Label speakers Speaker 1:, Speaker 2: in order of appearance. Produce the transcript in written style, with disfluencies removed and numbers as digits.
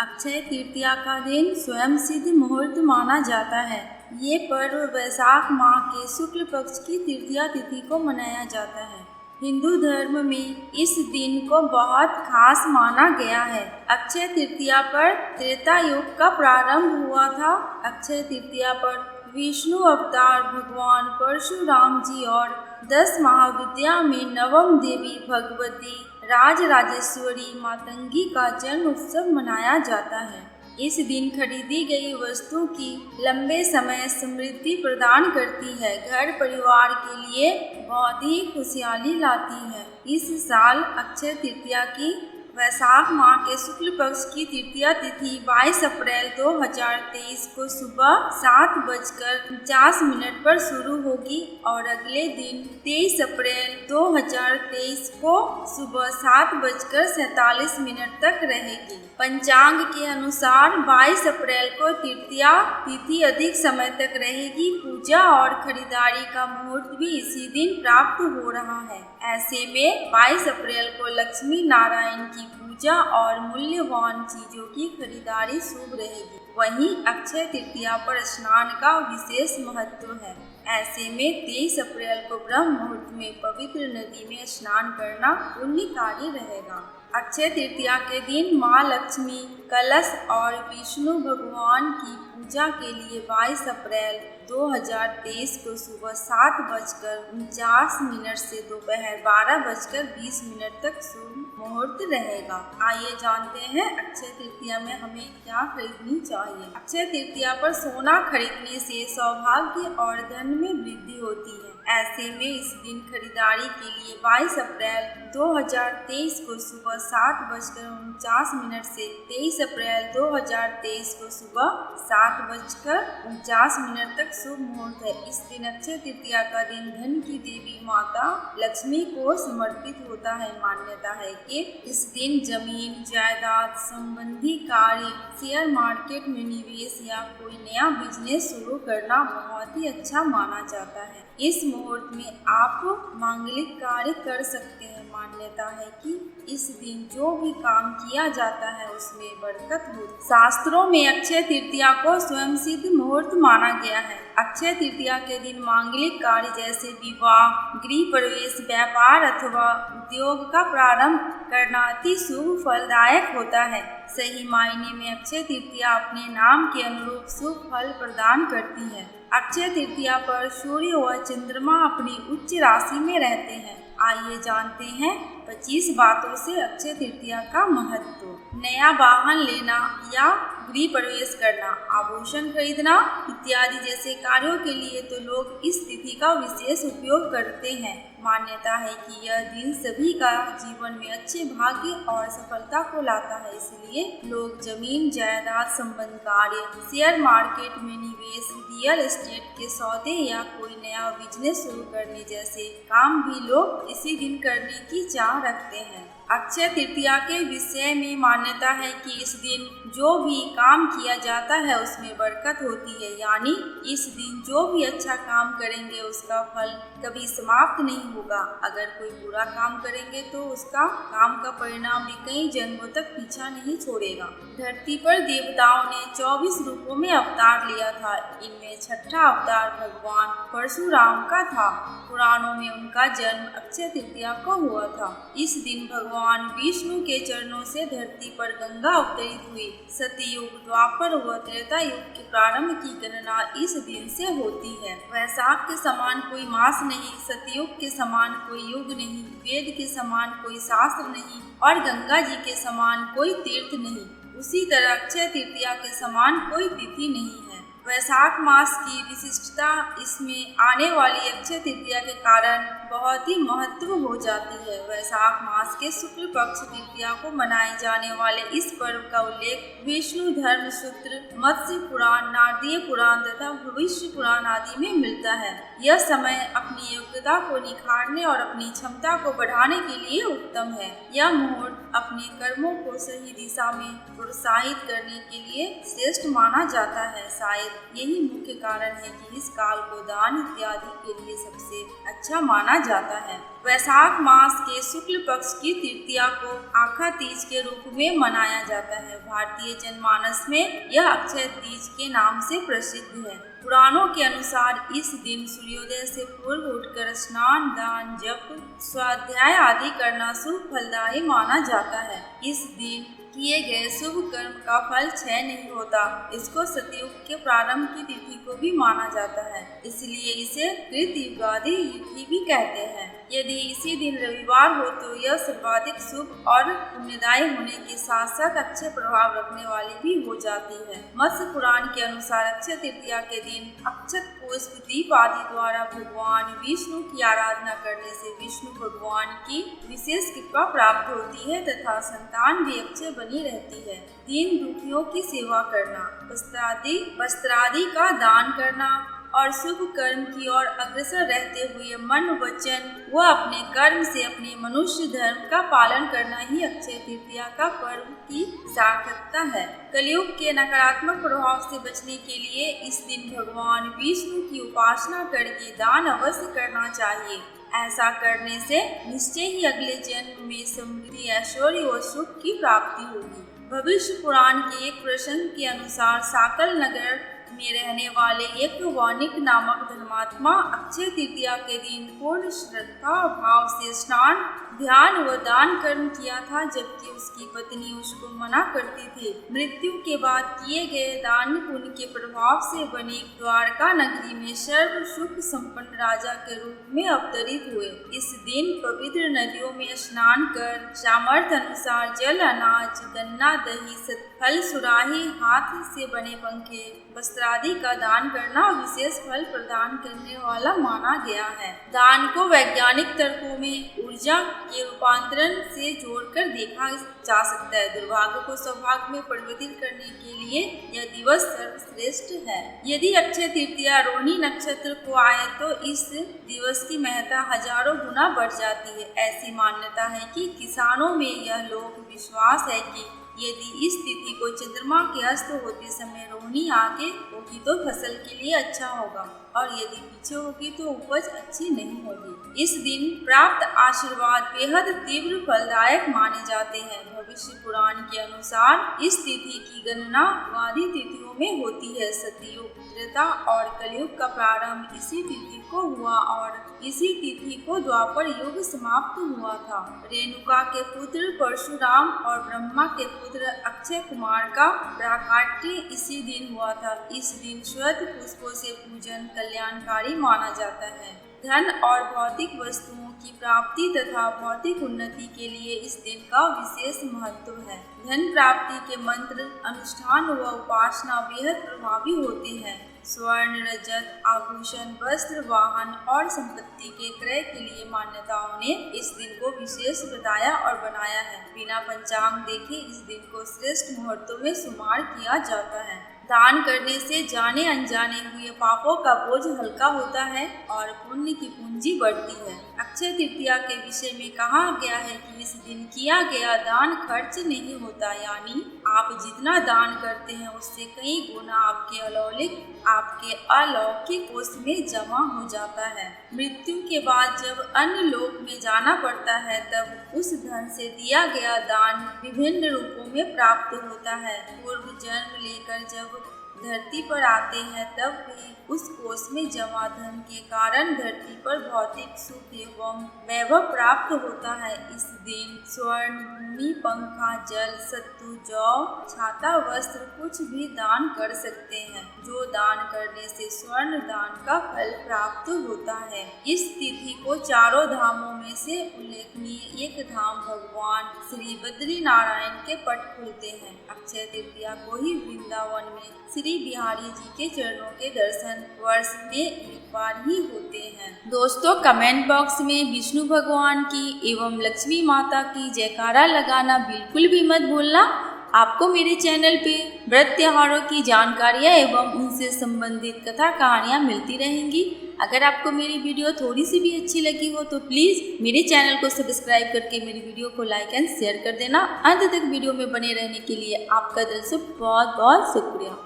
Speaker 1: अक्षय तृतीया का दिन स्वयं सिद्ध मुहूर्त माना जाता है। ये पर्व वैशाख माह के शुक्ल पक्ष की तृतीया तिथि को मनाया जाता है। हिंदू धर्म में इस दिन को बहुत खास माना गया है। अक्षय तृतीया पर त्रेता युग का प्रारंभ हुआ था। अक्षय तृतीया पर विष्णु अवतार भगवान परशुराम जी और 10 महाविद्या में नवम देवी भगवती राजराजेश्वरी मातंगी का जन्म उत्सव मनाया जाता है। इस दिन खरीदी गई वस्तु की लंबे समय समृद्धि प्रदान करती है, घर परिवार के लिए बहुत ही खुशहाली लाती है। इस साल अक्षय तृतीया की वैशाख माह के शुक्ल पक्ष की तृतीया तिथि 22 अप्रैल 2023 को सुबह 7:49 पर शुरू होगी और अगले दिन 23 अप्रैल 2023 को सुबह 7:47 तक रहेगी। पंचांग के अनुसार 22 अप्रैल को तृतीया तिथि अधिक समय तक रहेगी। पूजा और खरीदारी का मुहूर्त भी इसी दिन प्राप्त हो रहा है। ऐसे में 22 अप्रैल को लक्ष्मी नारायण की पूजा और मूल्यवान चीजों की खरीदारी शुभ रहेगी। वहीं अक्षय तृतीया पर स्नान का विशेष महत्व है। ऐसे में 23 अप्रैल को ब्रह्म मुहूर्त में पवित्र नदी में स्नान करना पुण्यकारी रहेगा। अक्षय तृतीया के दिन माँ लक्ष्मी कलश और विष्णु भगवान की पूजा के लिए 22 अप्रैल 2023 को सुबह 7:49 से दोपहर 12:20 तक शुभ मुहूर्त रहेगा। आइए जानते हैं अक्षय तृतीया में हमें क्या खरीदनी चाहिए। अक्षय तृतीया पर सोना खरीदने से सौभाग्य और धन में वृद्धि होती है। ऐसे में इस दिन खरीदारी के लिए 22 अप्रैल 2023 को सुबह 7:49 से 23 अप्रैल 2023 को सुबह 7:49 तक शुभ मुहूर्त है। इस दिन अक्षय तृतीया का दिन धन की देवी माता लक्ष्मी को समर्पित होता है। मान्यता है कि इस दिन जमीन जायदाद संबंधी कार्य, शेयर मार्केट में निवेश या कोई नया बिजनेस शुरू करना बहुत ही अच्छा माना जाता है। इस मुहूर्त में आप मांगलिक कार्य कर सकते हैं। मान्यता है कि इस दिन जो भी काम किया जाता है उसमें बरकत होती है। शास्त्रों में अक्षय तृतीया को स्वयं सिद्ध मुहूर्त माना गया है। अक्षय तृतीया के दिन मांगलिक कार्य जैसे विवाह, गृह प्रवेश, व्यापार अथवा उद्योग का प्रारंभ करना अति शुभ फलदायक होता है। सही मायने में अक्षय तृतीया अपने नाम के अनुरूप शुभ फल प्रदान करती है। अक्षय तृतीया पर सूर्य व चंद्रमा अपनी उच्च राशि में रहते हैं। आइए जानते हैं 25 बातों से अक्षय तृतीया का महत्व। नया वाहन लेना या गृह प्रवेश करना, आभूषण खरीदना इत्यादि जैसे कार्यों के लिए तो लोग इस तिथि का विशेष उपयोग करते हैं। मान्यता है कि यह दिन सभी का जीवन में अच्छे भाग्य और सफलता को लाता है। इसलिए लोग जमीन जायदाद संबंध कार्य, शेयर मार्केट में निवेश, रियल एस्टेट के सौदे या कोई नया बिजनेस शुरू करने जैसे काम भी लोग इसी दिन करने की चाह रखते हैं। अक्षय तृतीया के विषय में मान्यता है कि इस दिन जो भी काम किया जाता है उसमें बरकत होती है। यानी इस दिन जो भी अच्छा काम करेंगे उसका फल कभी समाप्त नहीं होगा। अगर कोई बुरा काम करेंगे तो उसका काम का परिणाम भी कई जन्मों तक पीछा नहीं छोड़ेगा। धरती पर देवताओं ने 24 रूपों में अवतार लिया था। इनमें छठा अवतार भगवान परशुराम का था। पुराणों में उनका जन्म अक्षय तृतीया को हुआ था। इस दिन भगवान विष्णु के चरणों से धरती पर गंगा अवतरित हुई। सतयुग, द्वापर व त्रेता युग के प्रारंभ की गणना इस दिन से होती है। वैशाख के समान कोई मास नहीं, सतयुग के समान कोई युग नहीं, वेद के समान कोई शास्त्र नहीं और गंगा जी के समान कोई तीर्थ नहीं। उसी तरह अक्षय तृतीया के समान कोई तिथि नहीं है। वैशाख मास की विशिष्टता इसमें आने वाली अक्षय तृतीया के कारण बहुत ही महत्व हो जाती है। वैशाख मास के शुक्ल पक्ष तृतीया को मनाए जाने वाले इस पर्व का उल्लेख विष्णु धर्म सूत्र, मत्स्य पुराण, नारदीय पुराण तथा भविष्य पुराण आदि में मिलता है। यह समय अपनी योग्यता को निखारने और अपनी क्षमता को बढ़ाने के लिए उत्तम है। यह मुहूर्त अपने कर्मों को सही दिशा में प्रोत्साहित करने के लिए श्रेष्ठ माना जाता है। शायद यही मुख्य कारण है कि इस काल को दान इत्यादि के लिए सबसे अच्छा माना जाता है। वैशाख मास के शुक्ल पक्ष की तृतीया को आखा तीज के रूप में मनाया जाता है। भारतीय जनमानस में यह अक्षय तीज के नाम से प्रसिद्ध है। पुराणों के अनुसार इस दिन सूर्योदय से पूर्व उठकर स्नान, दान, जप, स्वाध्याय आदि करना शुभ फलदायी माना जाता है। इस दिन किए गए शुभ कर्म का फल क्षय नहीं होता। इसको सतयुग के प्रारंभ की तिथि को भी माना जाता है, इसलिए इसे कृतयुगादि तिथि भी कहते हैं। यदि इसी दिन रविवार हो तो यह सर्वाधिक शुभ और पुण्यदायी होने के साथ साथ अच्छे प्रभाव रखने वाली भी हो जाती है। मत्स्य पुराण के अनुसार अक्षय तृतीया के दिन अक्षत पुष्प, दीप आदि द्वारा भगवान विष्णु की आराधना करने से विष्णु भगवान की विशेष कृपा प्राप्त होती है तथा संतान भी अक्षय बनी रहती है। दीन दुखियों की सेवा करना, वस्त्रादि का दान करना और शुभ कर्म की ओर अग्रसर रहते हुए मन वचन व अपने कर्म से अपने मनुष्य धर्म का पालन करना ही अक्षय तृतीया का पर्व की सार्थकता है। कलयुग के नकारात्मक प्रभाव से बचने के लिए इस दिन भगवान विष्णु की उपासना करके दान अवश्य करना चाहिए। ऐसा करने से निश्चय ही अगले जन्म में समृद्धि, ऐश्वर्य व सुख की प्राप्ति होगी। भविष्य पुराण के एक प्रसंग के अनुसार साकल नगर में रहने वाले एक वणिक नामक धर्मात्मा अक्षय तृतीया के दिन पूर्ण श्रद्धा भाव से स्नान, ध्यान व दान कर्म किया था, जबकि उसकी पत्नी उसको मना करती थी। मृत्यु के बाद किए गए दान पुण्य के प्रभाव से बनी द्वारका नगरी में सर्व सुख संपन्न राजा के रूप में अवतरित हुए। इस दिन पवित्र नदियों में स्नान कर सामर्थ्य अनुसार जल, अनाज, गन्ना, दही, फल, सुराही, हाथ से बने पंखे, वस्त्रादि का दान करना विशेष फल प्रदान करने वाला माना गया है। दान को वैज्ञानिक तर्कों में ऊर्जा के रूपांतरण से जोड़कर देखा जा सकता है। दुर्भाग्य को सौभाग्य में परिवर्तित करने के लिए यह दिवस सर्वश्रेष्ठ है। यदि अक्षय तृतीया रोहिणी नक्षत्र को आए तो इस दिवस की महत्ता हजारों गुना बढ़ जाती है। ऐसी मान्यता है कि किसानों में यह लोक विश्वास है कि यदि इस तिथि को चंद्रमा के अस्त होते समय रोहिणी आगे होगी तो फसल के लिए अच्छा होगा और यदि पीछे होगी तो उपज अच्छी नहीं होगी। इस दिन प्राप्त आशीर्वाद बेहद तीव्र फलदायक माने जाते हैं। भविष्य पुराण के अनुसार इस तिथि की गणना वादी तिथियों में होती है। सतयुग, त्रेता और कलयुग का प्रारंभ इसी तिथि को हुआ और इसी तिथि को द्वापर युग समाप्त हुआ था। रेणुका के पुत्र परशुराम और ब्रह्मा के पुत्र अक्षय कुमार का प्राकट्य इसी दिन हुआ था। इस दिन श्वेत पुष्पों से पूजन कल्याणकारी माना जाता है। धन और भौतिक वस्तुओं की प्राप्ति तथा भौतिक उन्नति के लिए इस दिन का विशेष महत्व है। धन प्राप्ति के मंत्र, अनुष्ठान व उपासना बेहद प्रभावी होते हैं। स्वर्ण, रजत, आभूषण, वस्त्र, वाहन और संपत्ति के क्रय के लिए मान्यताओं ने इस दिन को विशेष बताया और बनाया है। बिना पंचांग देखे इस दिन को श्रेष्ठ मुहूर्तों में शुमार किया जाता है। दान करने से जाने अनजाने हुए पापों का बोझ हल्का होता है और पुण्य की पूंजी बढ़ती है। अक्षय तृतीया के विषय में कहा गया है कि इस दिन किया गया दान खर्च नहीं होता, यानी आप जितना दान करते हैं उससे कई गुना आपके अलौकिक कोष में जमा हो जाता है। मृत्यु के बाद जब अन्य लोक में जाना पड़ता है तब उस धन से दिया गया दान विभिन्न रूपों में प्राप्त होता है। पूर्व जन्म लेकर जब धरती पर आते हैं तब भी उस कोष में जमा धन के कारण धरती पर भौतिक सुख एवं वैभव प्राप्त होता है। इस दिन स्वर्ण, भूमि, पंखा, जल, सत्तू, जौ, छाता, वस्त्र कुछ भी दान कर सकते हैं, जो दान करने से स्वर्ण दान का फल प्राप्त होता है। इस तिथि को चारों धामों में से उल्लेखनीय एक धाम भगवान श्री बद्री नारायण के पट खुलते हैं। अक्षय तृतीया को ही वृंदावन में श्री बिहारी जी के चरणों के दर्शन वर्ष में एक बार ही होते हैं। दोस्तों, कमेंट बॉक्स में विष्णु भगवान की एवं लक्ष्मी माता की जयकारा लगाना बिल्कुल भी मत भूलना। आपको मेरे चैनल पे व्रत त्योहारों की जानकारियाँ एवं उनसे संबंधित कथा कहानियाँ मिलती रहेंगी। अगर आपको मेरी वीडियो थोड़ी सी भी अच्छी लगी हो तो प्लीज़ मेरे चैनल को सब्सक्राइब करके मेरी वीडियो को लाइक एंड शेयर कर देना। अंत तक वीडियो में बने रहने के लिए आपका दिल से बहुत बहुत शुक्रिया।